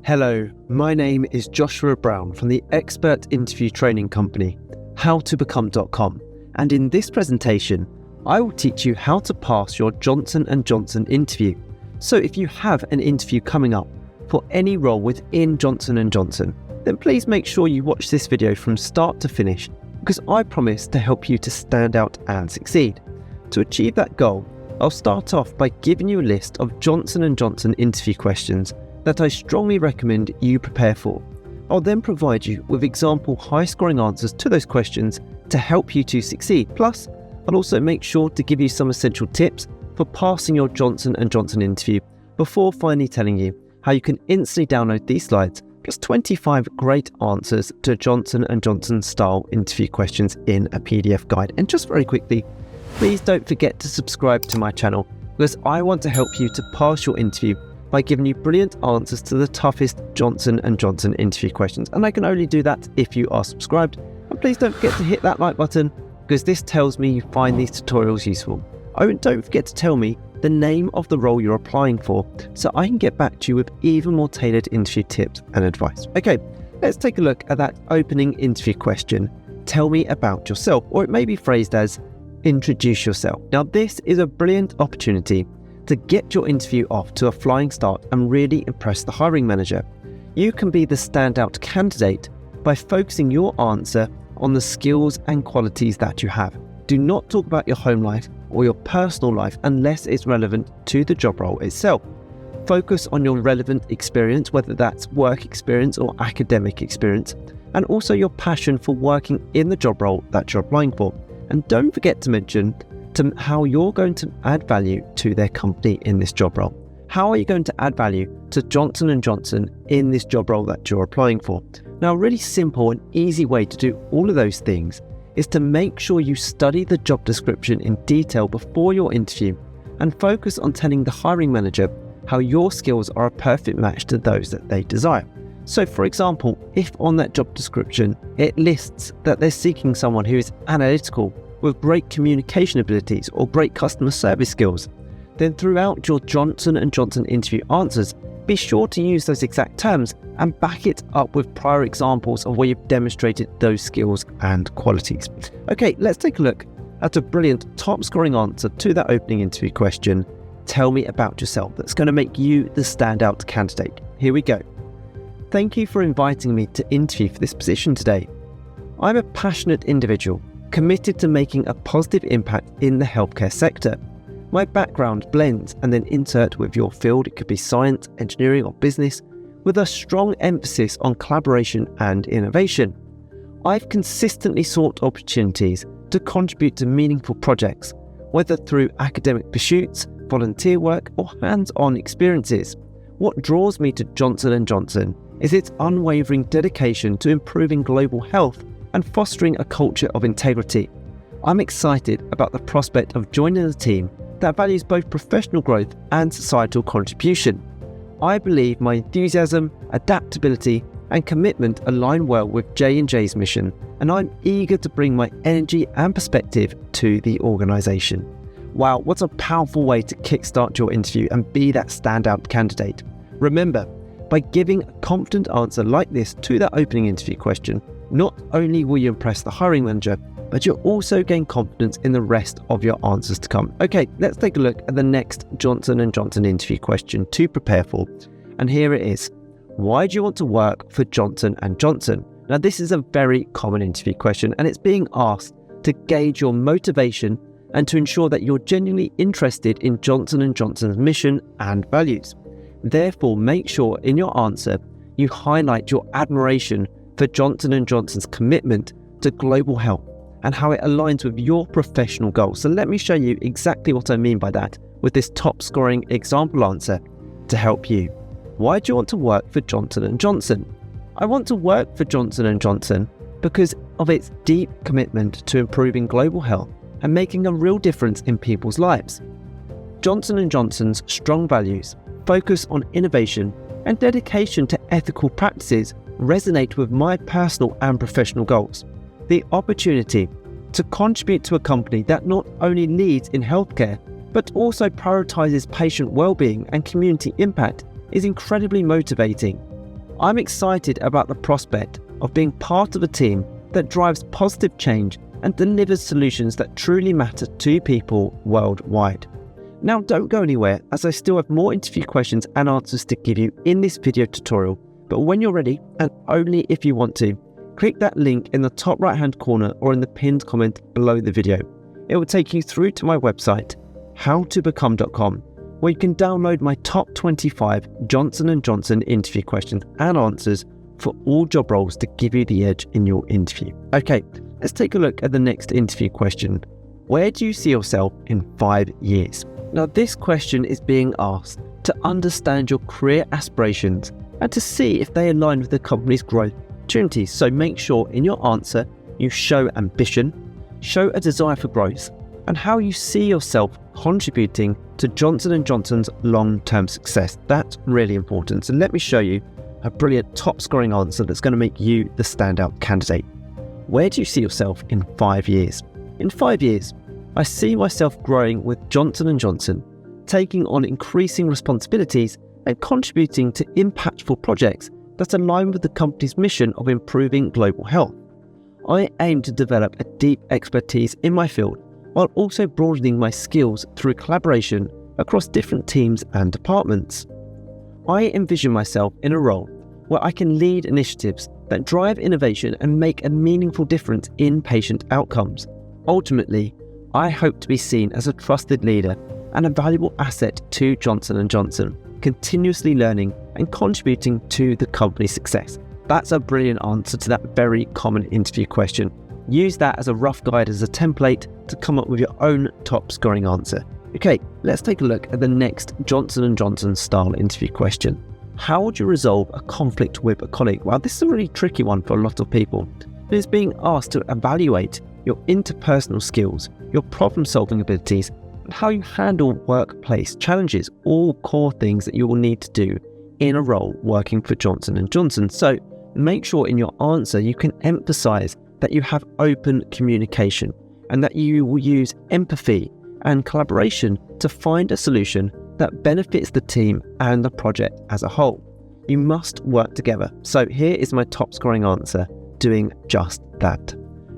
Hello, my name is Joshua Brown from the expert interview training company, howtobecome.com, and in this presentation, I will teach you how to pass your Johnson & Johnson interview. So if you have an interview coming up for any role within Johnson & Johnson, then please make sure you watch this video from start to finish, because I promise to help you to stand out and succeed. To achieve that goal, I'll start off by giving you a list of Johnson & Johnson interview questions that I strongly recommend you prepare for. I'll then provide you with example high-scoring answers to those questions to help you to succeed. Plus, I'll also make sure to give you some essential tips for passing your Johnson & Johnson interview before finally telling you how you can instantly download these slides plus 25 great answers to Johnson & Johnson style interview questions in a PDF guide. And just very quickly, please don't forget to subscribe to my channel, because I want to help you to pass your interview by giving you brilliant answers to the toughest Johnson & Johnson interview questions. And I can only do that if you are subscribed. And please don't forget to hit that like button, because this tells me you find these tutorials useful. Oh, and don't forget to tell me the name of the role you're applying for, so I can get back to you with even more tailored interview tips and advice. Okay, let's take a look at that opening interview question. Tell me about yourself, or it may be phrased as introduce yourself. Now, this is a brilliant opportunity to get your interview off to a flying start and really impress the hiring manager. You can be the standout candidate by focusing your answer on the skills and qualities that you have. Do not talk about your home life or your personal life unless it's relevant to the job role itself. Focus on your relevant experience, whether that's work experience or academic experience, and also your passion for working in the job role that you're applying for. And don't forget to mention how you're going to add value to their company in this job role. How are you going to add value to Johnson & Johnson in this job role that you're applying for? Now, a really simple and easy way to do all of those things is to make sure you study the job description in detail before your interview and focus on telling the hiring manager how your skills are a perfect match to those that they desire. So for example, if on that job description it lists that they're seeking someone who is analytical with great communication abilities or great customer service skills, then throughout your Johnson & Johnson interview answers, be sure to use those exact terms and back it up with prior examples of where you've demonstrated those skills and qualities. Okay, let's take a look at a brilliant top scoring answer to that opening interview question. Tell me about yourself. That's going to make you the standout candidate. Here we go. Thank you for inviting me to interview for this position today. I'm a passionate individual, committed to making a positive impact in the healthcare sector. My background blends and then insert with your field. It could be science, engineering, or business, with a strong emphasis on collaboration and innovation. I've consistently sought opportunities to contribute to meaningful projects, whether through academic pursuits, volunteer work, or hands-on experiences. What draws me to Johnson & Johnson is its unwavering dedication to improving global health and fostering a culture of integrity. I'm excited about the prospect of joining a team that values both professional growth and societal contribution. I believe my enthusiasm, adaptability, and commitment align well with J&J's mission, and I'm eager to bring my energy and perspective to the organisation. Wow, what a powerful way to kickstart your interview and be that standout candidate. Remember, by giving a confident answer like this to that opening interview question, not only will you impress the hiring manager, but you'll also gain confidence in the rest of your answers to come. Okay, let's take a look at the next Johnson & Johnson interview question to prepare for. And here it is. Why do you want to work for Johnson & Johnson? Now, this is a very common interview question, and it's being asked to gauge your motivation and to ensure that you're genuinely interested in Johnson & Johnson's mission and values. Therefore, make sure in your answer you highlight your admiration for Johnson & Johnson's commitment to global health and how it aligns with your professional goals. So let me show you exactly what I mean by that with this top scoring example answer to help you. Why do you want to work for Johnson & Johnson? I want to work for Johnson & Johnson because of its deep commitment to improving global health and making a real difference in people's lives. Johnson & Johnson's strong values, focus on innovation, and dedication to ethical practices resonate with my personal and professional goals. The opportunity to contribute to a company that not only leads in healthcare, but also prioritizes patient well-being and community impact is incredibly motivating. I'm excited about the prospect of being part of a team that drives positive change and delivers solutions that truly matter to people worldwide. Now don't go anywhere, as I still have more interview questions and answers to give you in this video tutorial, but when you're ready, and only if you want to, click that link in the top right hand corner or in the pinned comment below the video. It will take you through to my website, howtobecome.com, where you can download my top 25 Johnson & Johnson interview questions and answers for all job roles to give you the edge in your interview. Okay, let's take a look at the next interview question. Where do you see yourself in 5 years? Now, this question is being asked to understand your career aspirations and to see if they align with the company's growth opportunities. So make sure in your answer you show ambition, show a desire for growth, and how you see yourself contributing to Johnson & Johnson's long-term success. That's really important. So let me show you a brilliant top-scoring answer that's going to make you the standout candidate. Where do you see yourself in 5 years? In 5 years, I see myself growing with Johnson & Johnson, taking on increasing responsibilities and contributing to impactful projects that align with the company's mission of improving global health. I aim to develop a deep expertise in my field while also broadening my skills through collaboration across different teams and departments. I envision myself in a role where I can lead initiatives that drive innovation and make a meaningful difference in patient outcomes. Ultimately, I hope to be seen as a trusted leader and a valuable asset to Johnson & Johnson, continuously learning and contributing to the company's success. That's a brilliant answer to that very common interview question. Use that as a rough guide, as a template to come up with your own top scoring answer. Okay, let's take a look at the next Johnson & Johnson style interview question. How would you resolve a conflict with a colleague? Well, this is a really tricky one for a lot of people. It is being asked to evaluate your interpersonal skills, your problem-solving abilities, and how you handle workplace challenges, all core things that you will need to do in a role working for Johnson & Johnson. So make sure in your answer you can emphasize that you have open communication and that you will use empathy and collaboration to find a solution that benefits the team and the project as a whole. You must work together. So here is my top scoring answer, doing just that.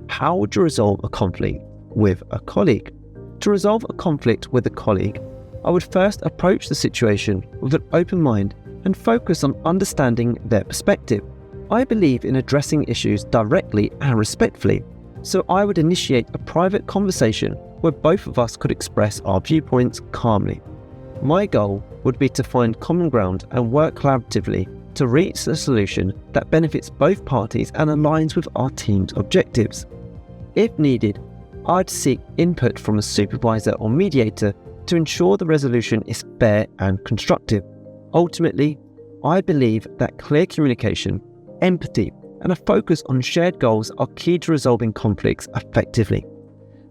How would you resolve a conflict with a colleague? To resolve a conflict with a colleague, I would first approach the situation with an open mind and focus on understanding their perspective. I believe in addressing issues directly and respectfully, so I would initiate a private conversation where both of us could express our viewpoints calmly. My goal would be to find common ground and work collaboratively to reach a solution that benefits both parties and aligns with our team's objectives. If needed, I'd seek input from a supervisor or mediator to ensure the resolution is fair and constructive. Ultimately, I believe that clear communication, empathy, and a focus on shared goals are key to resolving conflicts effectively.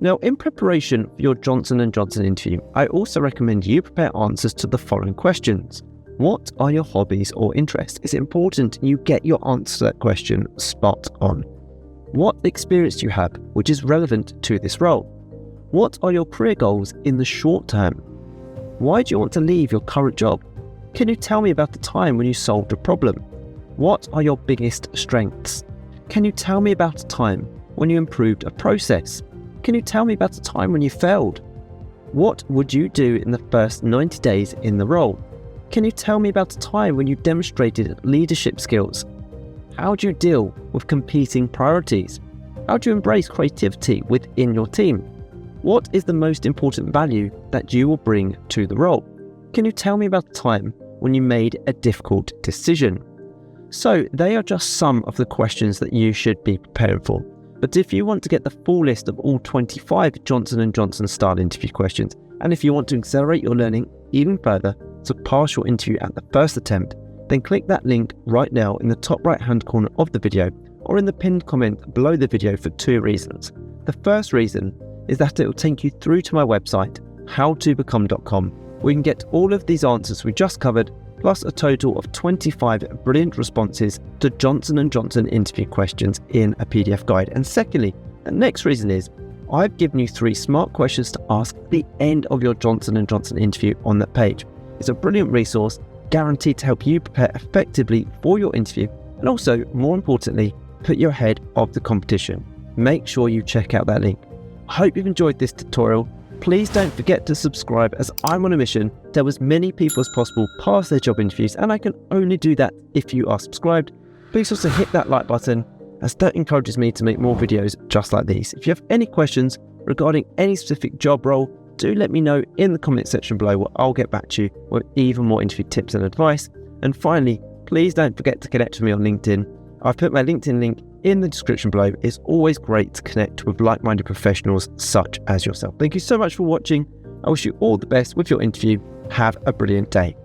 Now, in preparation for your Johnson & Johnson interview, I also recommend you prepare answers to the following questions. What are your hobbies or interests? It's important you get your answer to that question spot on. What experience do you have which is relevant to this role? What are your career goals in the short term? Why do you want to leave your current job? Can you tell me about the time when you solved a problem? What are your biggest strengths? Can you tell me about a time when you improved a process? Can you tell me about a time when you failed? What would you do in the first 90 days in the role? Can you tell me about a time when you demonstrated leadership skills? How do you deal with competing priorities? How do you embrace creativity within your team? What is the most important value that you will bring to the role? Can you tell me about a time when you made a difficult decision? So they are just some of the questions that you should be preparing for. But if you want to get the full list of all 25 Johnson & Johnson style interview questions, and if you want to accelerate your learning even further to pass your interview at the first attempt, then click that link right now in the top right hand corner of the video or in the pinned comment below the video for 2 reasons. The first reason is that it will take you through to my website, howtobecome.com, where you can get all of these answers we just covered, plus a total of 25 brilliant responses to Johnson & Johnson interview questions in a PDF guide. And secondly, the next reason is I've given you 3 smart questions to ask at the end of your Johnson & Johnson interview on that page. It's a brilliant resource guaranteed to help you prepare effectively for your interview and also, more importantly, put you ahead of the competition. Make sure you check out that link. I hope you've enjoyed this tutorial. Please don't forget to subscribe, as I'm on a mission to help as many people as possible pass their job interviews, and I can only do that if you are subscribed. Please also hit that like button, as that encourages me to make more videos just like these. If you have any questions regarding any specific job role, do let me know in the comment section below, where I'll get back to you with even more interview tips and advice. And finally, please don't forget to connect with me on LinkedIn. I've put my LinkedIn link in the description below. It's always great to connect with like-minded professionals such as yourself. Thank you so much for watching. I wish you all the best with your interview. Have a brilliant day.